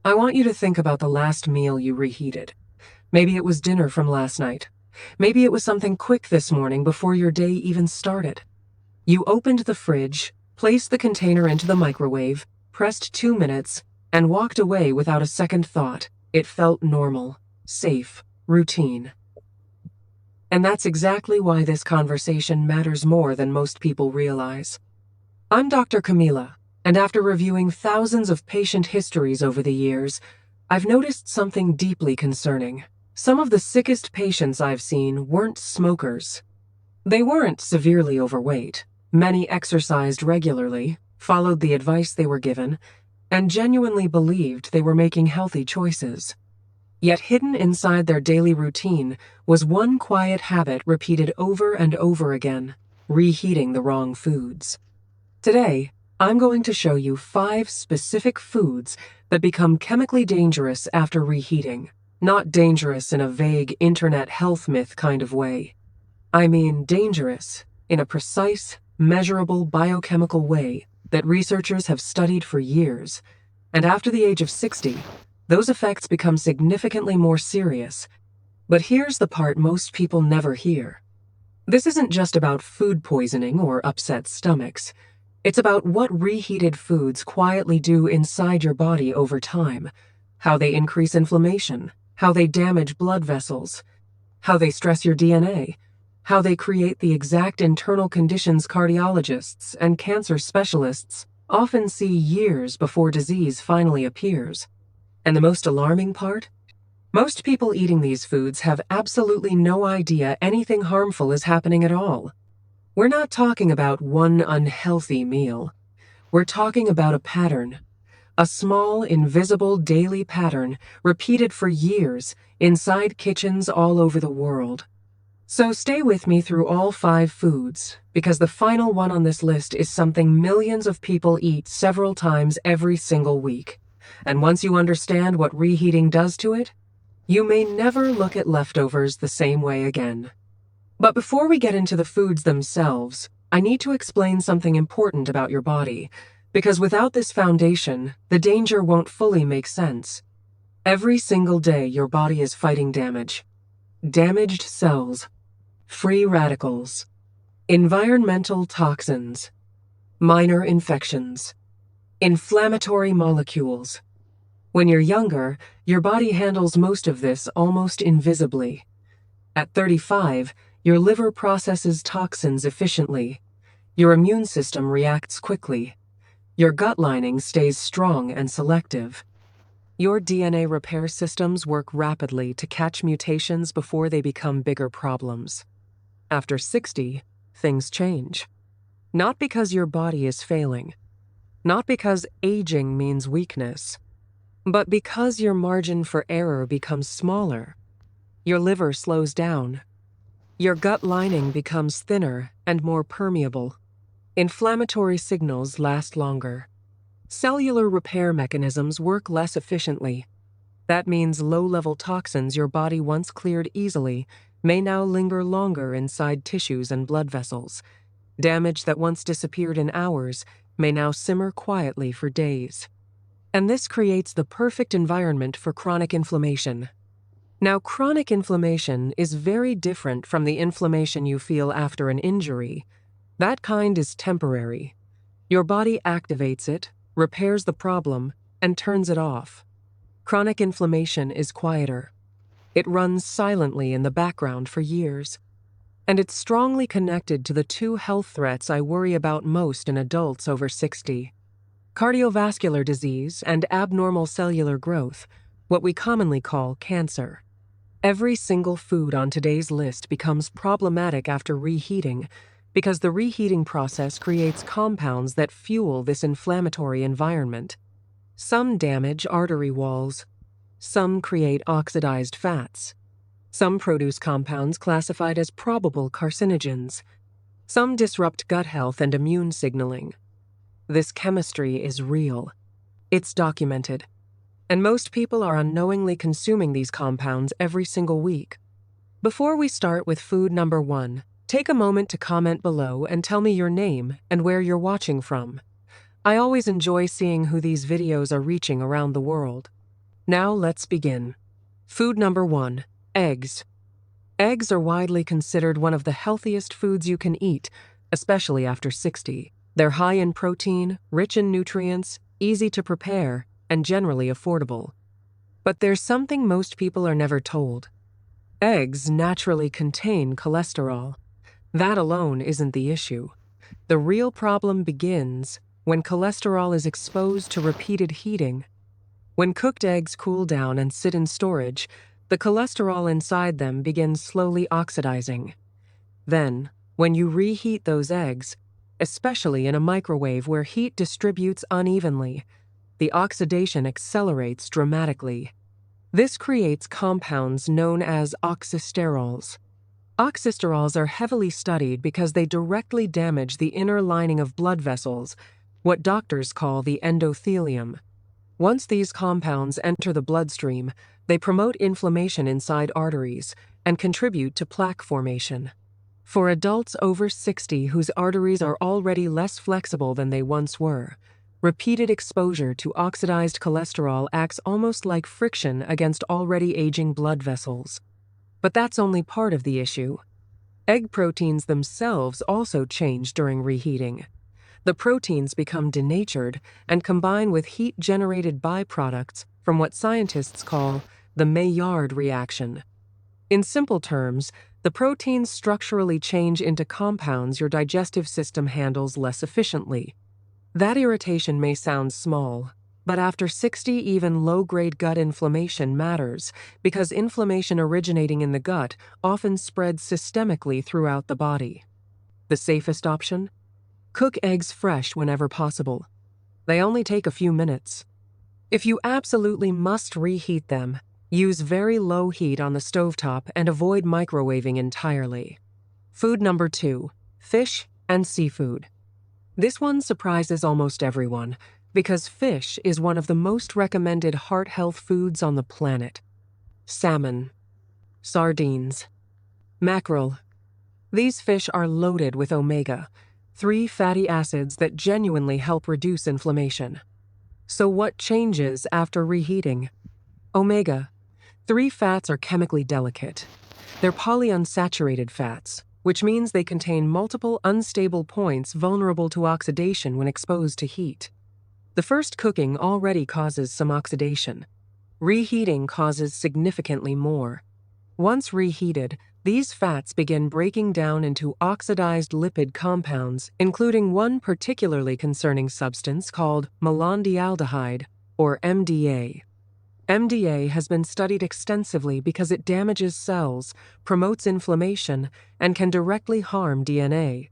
I want you to think about the last meal you reheated. Maybe it was dinner from last night. Maybe it was something quick this morning before your day even started. You opened the fridge, placed the container into the microwave, pressed 2 minutes, and walked away without a second thought. It felt normal, safe, routine. And that's exactly why this conversation matters more than most people realize. I'm DR.Camila, and after reviewing thousands of patient histories over the years, I've noticed something deeply concerning. Some of the sickest patients I've seen weren't smokers. They weren't severely overweight. Many exercised regularly, followed the advice they were given, and genuinely believed they were making healthy choices. Yet hidden inside their daily routine was one quiet habit repeated over and over again: reheating the wrong foods. Today, I'm going to show you 5 specific foods that become chemically dangerous after reheating. Not dangerous in a vague internet health myth kind of way. I mean dangerous in a precise, measurable biochemical way that researchers have studied for years. And after the age of 60, those effects become significantly more serious. But here's the part most people never hear. This isn't just about food poisoning or upset stomachs. It's about what reheated foods quietly do inside your body over time, how they increase inflammation, how they damage blood vessels, how they stress your DNA, how they create the exact internal conditions cardiologists and cancer specialists often see years before disease finally appears. And the most alarming part? Most people eating these foods have absolutely no idea anything harmful is happening at all. We're not talking about one unhealthy meal. We're talking about a pattern. A small, invisible daily pattern repeated for years inside kitchens all over the world. So stay with me through all 5 foods, because the final one on this list is something millions of people eat several times every single week. And once you understand what reheating does to it, you may never look at leftovers the same way again. But before we get into the foods themselves, I need to explain something important about your body, because without this foundation, the danger won't fully make sense. Every single day, your body is fighting damage. Damaged cells, free radicals, environmental toxins, minor infections, inflammatory molecules. When you're younger, your body handles most of this almost invisibly. At 35, your liver processes toxins efficiently. Your immune system reacts quickly. Your gut lining stays strong and selective. Your DNA repair systems work rapidly to catch mutations before they become bigger problems. After 60, things change. Not because your body is failing. Not because aging means weakness, but because your margin for error becomes smaller. Your liver slows down. Your gut lining becomes thinner and more permeable. Inflammatory signals last longer. Cellular repair mechanisms work less efficiently. That means low-level toxins your body once cleared easily may now linger longer inside tissues and blood vessels. Damage that once disappeared in hours may now simmer quietly for days. And this creates the perfect environment for chronic inflammation. Now, chronic inflammation is very different from the inflammation you feel after an injury. That kind is temporary. Your body activates it, repairs the problem, and turns it off. Chronic inflammation is quieter. It runs silently in the background for years. And it's strongly connected to the 2 health threats I worry about most in adults over 60. Cardiovascular disease and abnormal cellular growth, what we commonly call cancer. Every single food on today's list becomes problematic after reheating because the reheating process creates compounds that fuel this inflammatory environment. Some damage artery walls. Some create oxidized fats. Some produce compounds classified as probable carcinogens. Some disrupt gut health and immune signaling. This chemistry is real. It's documented. And most people are unknowingly consuming these compounds every single week. Before we start with food number 1, take a moment to comment below and tell me your name and where you're watching from. I always enjoy seeing who these videos are reaching around the world. Now let's begin. Food number 1, eggs. Eggs are widely considered one of the healthiest foods you can eat, especially after 60. They're high in protein, rich in nutrients, easy to prepare, and generally affordable. But there's something most people are never told. Eggs naturally contain cholesterol. That alone isn't the issue. The real problem begins when cholesterol is exposed to repeated heating. When cooked eggs cool down and sit in storage, the cholesterol inside them begins slowly oxidizing. Then, when you reheat those eggs, especially in a microwave where heat distributes unevenly, the oxidation accelerates dramatically. This creates compounds known as oxysterols. Oxysterols are heavily studied because they directly damage the inner lining of blood vessels, what doctors call the endothelium. Once these compounds enter the bloodstream, they promote inflammation inside arteries and contribute to plaque formation. For adults over 60 whose arteries are already less flexible than they once were, repeated exposure to oxidized cholesterol acts almost like friction against already aging blood vessels. But that's only part of the issue. Egg proteins themselves also change during reheating. The proteins become denatured and combine with heat-generated byproducts from what scientists call the Maillard reaction. In simple terms, the proteins structurally change into compounds your digestive system handles less efficiently. That irritation may sound small, but after 60, even low-grade gut inflammation matters because inflammation originating in the gut often spreads systemically throughout the body. The safest option? Cook eggs fresh whenever possible. They only take a few minutes. If you absolutely must reheat them, use very low heat on the stovetop and avoid microwaving entirely. Food number 2, fish and seafood. This one surprises almost everyone because fish is one of the most recommended heart health foods on the planet. Salmon, sardines, mackerel. These fish are loaded with omega-3 fatty acids that genuinely help reduce inflammation. So what changes after reheating? Omega-3 fats are chemically delicate. They're polyunsaturated fats, which means they contain multiple unstable points vulnerable to oxidation when exposed to heat. The first cooking already causes some oxidation. Reheating causes significantly more. Once reheated, these fats begin breaking down into oxidized lipid compounds, including one particularly concerning substance called malondialdehyde, or MDA. MDA has been studied extensively because it damages cells, promotes inflammation, and can directly harm DNA.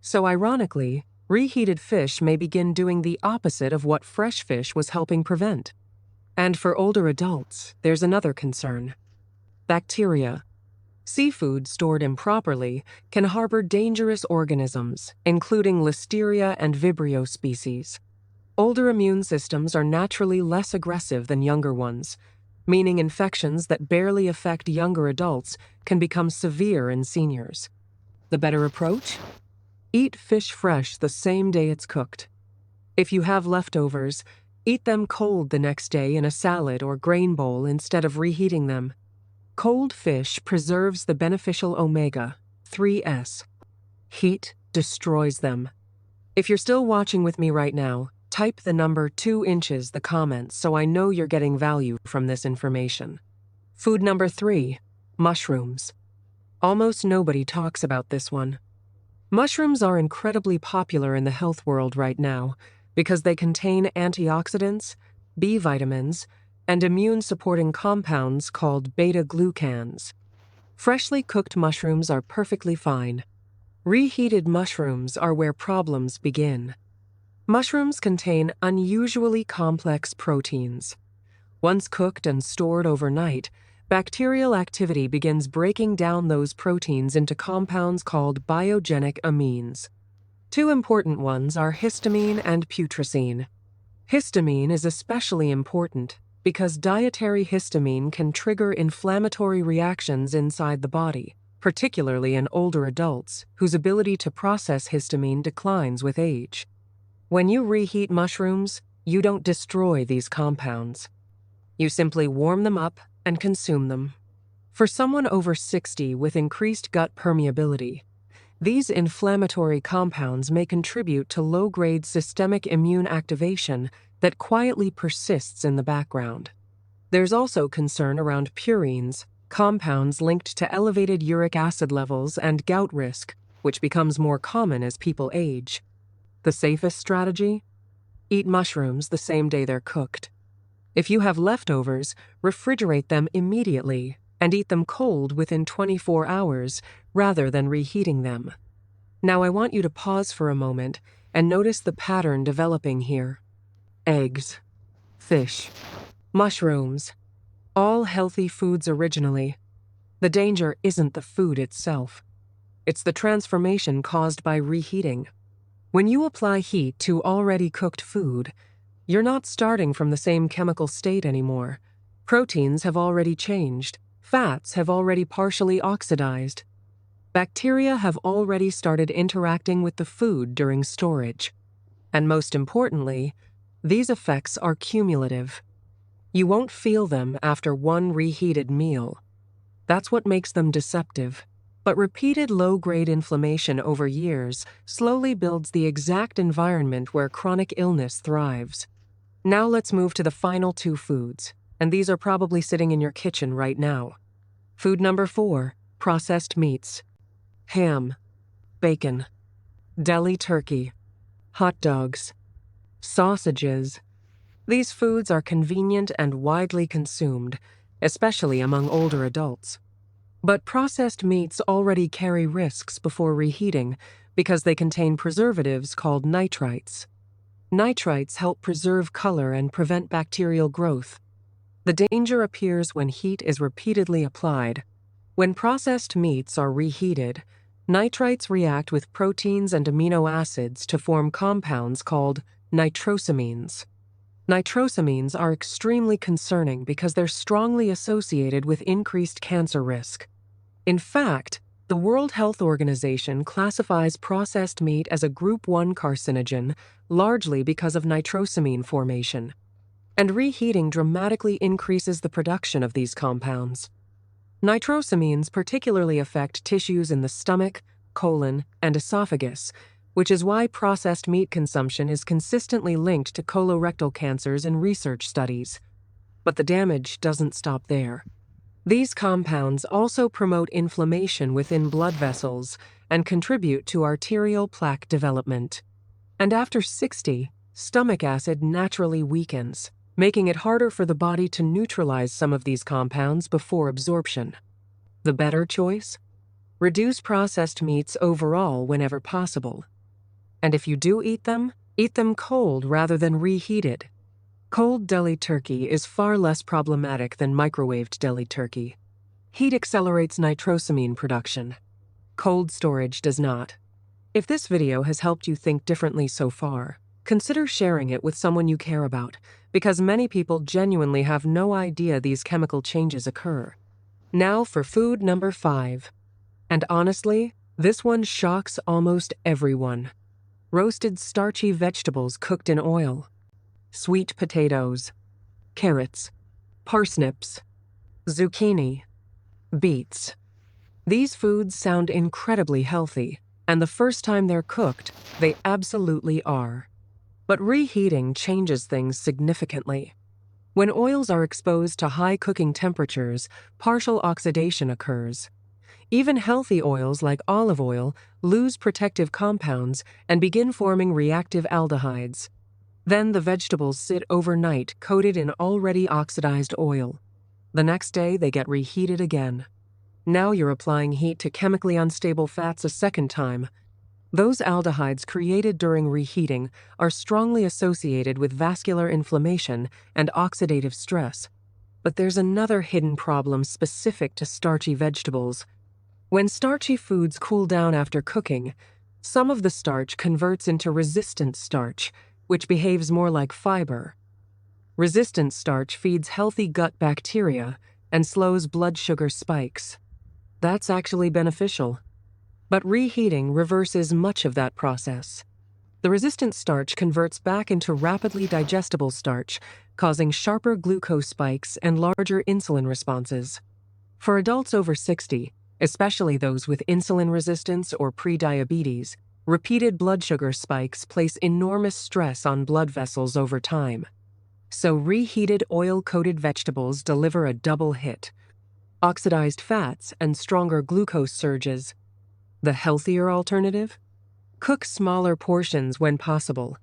So ironically, reheated fish may begin doing the opposite of what fresh fish was helping prevent. And for older adults, there's another concern: bacteria. Seafood stored improperly can harbor dangerous organisms, including Listeria and Vibrio species. Older immune systems are naturally less aggressive than younger ones, meaning infections that barely affect younger adults can become severe in seniors. The better approach? Eat fish fresh the same day it's cooked. If you have leftovers, eat them cold the next day in a salad or grain bowl instead of reheating them. Cold fish preserves the beneficial omega-3s. Heat destroys them. If you're still watching with me right now, type the number 2 inches the comments so I know you're getting value from this information. Food number 3, mushrooms. Almost nobody talks about this one. Mushrooms are incredibly popular in the health world right now because they contain antioxidants, B vitamins, and immune-supporting compounds called beta-glucans. Freshly cooked mushrooms are perfectly fine. Reheated mushrooms are where problems begin. Mushrooms contain unusually complex proteins. Once cooked and stored overnight, bacterial activity begins breaking down those proteins into compounds called biogenic amines. Two important ones are histamine and putrescine. Histamine is especially important because dietary histamine can trigger inflammatory reactions inside the body, particularly in older adults whose ability to process histamine declines with age. When you reheat mushrooms, you don't destroy these compounds. You simply warm them up and consume them. For someone over 60 with increased gut permeability, these inflammatory compounds may contribute to low-grade systemic immune activation that quietly persists in the background. There's also concern around purines, compounds linked to elevated uric acid levels and gout risk, which becomes more common as people age. The safest strategy? Eat mushrooms the same day they're cooked. If you have leftovers, refrigerate them immediately and eat them cold within 24 hours rather than reheating them. Now I want you to pause for a moment and notice the pattern developing here. Eggs, fish, mushrooms, all healthy foods originally. The danger isn't the food itself. It's the transformation caused by reheating. When you apply heat to already cooked food, you're not starting from the same chemical state anymore. Proteins have already changed. Fats have already partially oxidized. Bacteria have already started interacting with the food during storage. And most importantly, these effects are cumulative. You won't feel them after one reheated meal. That's what makes them deceptive. But repeated low-grade inflammation over years slowly builds the exact environment where chronic illness thrives. Now let's move to the final two foods, and these are probably sitting in your kitchen right now. Food number 4, processed meats. Ham, bacon, deli turkey, hot dogs, sausages. These foods are convenient and widely consumed, especially among older adults. But processed meats already carry risks before reheating because they contain preservatives called nitrites. Nitrites help preserve color and prevent bacterial growth. The danger appears when heat is repeatedly applied. When processed meats are reheated, nitrites react with proteins and amino acids to form compounds called nitrosamines. Nitrosamines are extremely concerning because they're strongly associated with increased cancer risk. In fact, the World Health Organization classifies processed meat as a Group 1 carcinogen largely because of nitrosamine formation. And reheating dramatically increases the production of these compounds. Nitrosamines particularly affect tissues in the stomach, colon, and esophagus, which is why processed meat consumption is consistently linked to colorectal cancers in research studies. But the damage doesn't stop there. These compounds also promote inflammation within blood vessels and contribute to arterial plaque development. And after 60, stomach acid naturally weakens, making it harder for the body to neutralize some of these compounds before absorption. The better choice? Reduce processed meats overall whenever possible. And if you do eat them cold rather than reheated. Cold deli turkey is far less problematic than microwaved deli turkey. Heat accelerates nitrosamine production. Cold storage does not. If this video has helped you think differently so far, consider sharing it with someone you care about, because many people genuinely have no idea these chemical changes occur. Now for food number 5. And honestly, this one shocks almost everyone. Roasted starchy vegetables cooked in oil. Sweet potatoes, carrots, parsnips, zucchini, beets. These foods sound incredibly healthy, and the first time they're cooked, they absolutely are. But reheating changes things significantly. When oils are exposed to high cooking temperatures, partial oxidation occurs. Even healthy oils like olive oil lose protective compounds and begin forming reactive aldehydes. Then the vegetables sit overnight coated in already oxidized oil. The next day they get reheated again. Now you're applying heat to chemically unstable fats a second time. Those aldehydes created during reheating are strongly associated with vascular inflammation and oxidative stress. But there's another hidden problem specific to starchy vegetables. When starchy foods cool down after cooking, some of the starch converts into resistant starch, which behaves more like fiber. Resistant starch feeds healthy gut bacteria and slows blood sugar spikes. That's actually beneficial. But reheating reverses much of that process. The resistant starch converts back into rapidly digestible starch, causing sharper glucose spikes and larger insulin responses. For adults over 60, especially those with insulin resistance or prediabetes, repeated blood sugar spikes place enormous stress on blood vessels over time. So reheated oil-coated vegetables deliver a double hit: oxidized fats and stronger glucose surges. The healthier alternative? Cook smaller portions when possible,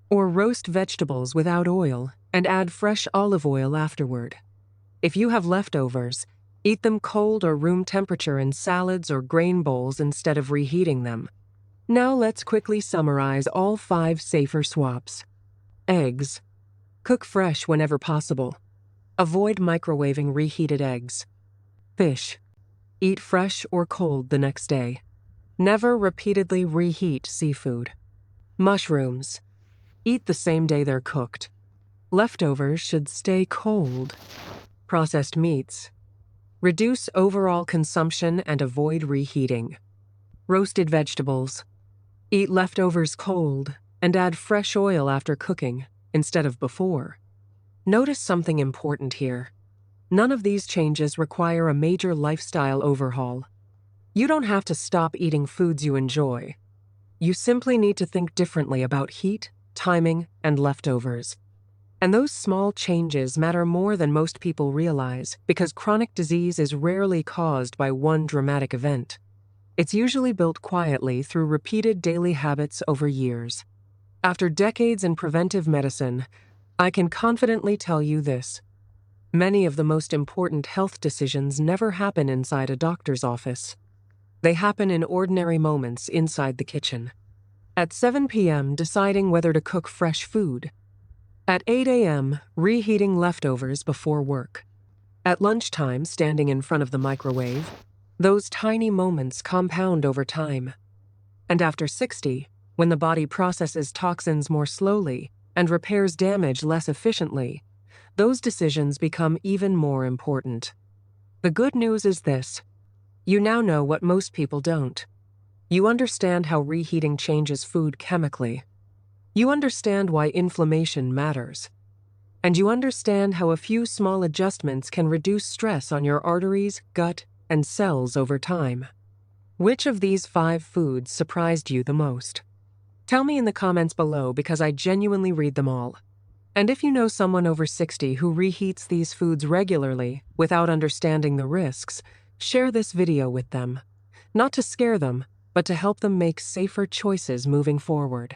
or roast vegetables without oil and add fresh olive oil afterward. If you have leftovers, eat them cold or room temperature in salads or grain bowls instead of reheating them. Now let's quickly summarize all 5 safer swaps. Eggs. Cook fresh whenever possible. Avoid microwaving reheated eggs. Fish. Eat fresh or cold the next day. Never repeatedly reheat seafood. Mushrooms. Eat the same day they're cooked. Leftovers should stay cold. Processed meats. Reduce overall consumption and avoid reheating. Roasted vegetables. Eat leftovers cold and add fresh oil after cooking instead of before. Notice something important here. None of these changes require a major lifestyle overhaul. You don't have to stop eating foods you enjoy. You simply need to think differently about heat, timing, and leftovers. And those small changes matter more than most people realize, because chronic disease is rarely caused by one dramatic event. It's usually built quietly through repeated daily habits over years. After decades in preventive medicine, I can confidently tell you this: many of the most important health decisions never happen inside a doctor's office. They happen in ordinary moments inside the kitchen. At 7 p.m., deciding whether to cook fresh food. At 8 a.m., reheating leftovers before work. At lunchtime, standing in front of the microwave. Those tiny moments compound over time. And after 60, when the body processes toxins more slowly and repairs damage less efficiently, those decisions become even more important. The good news is this: you now know what most people don't. You understand how reheating changes food chemically. You understand why inflammation matters. And you understand how a few small adjustments can reduce stress on your arteries, gut, and cells over time. Which of these 5 foods surprised you the most? Tell me in the comments below, because I genuinely read them all. And if you know someone over 60 who reheats these foods regularly without understanding the risks, share this video with them. Not to scare them, but to help them make safer choices moving forward.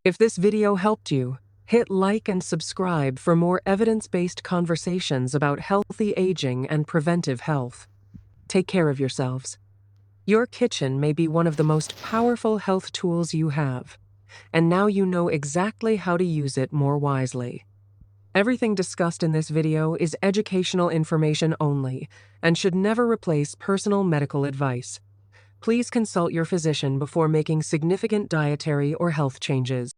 If this video helped you, hit like and subscribe for more evidence-based conversations about healthy aging and preventive health. Take care of yourselves. Your kitchen may be one of the most powerful health tools you have, and now you know exactly how to use it more wisely. Everything discussed in this video is educational information only and should never replace personal medical advice. Please consult your physician before making significant dietary or health changes.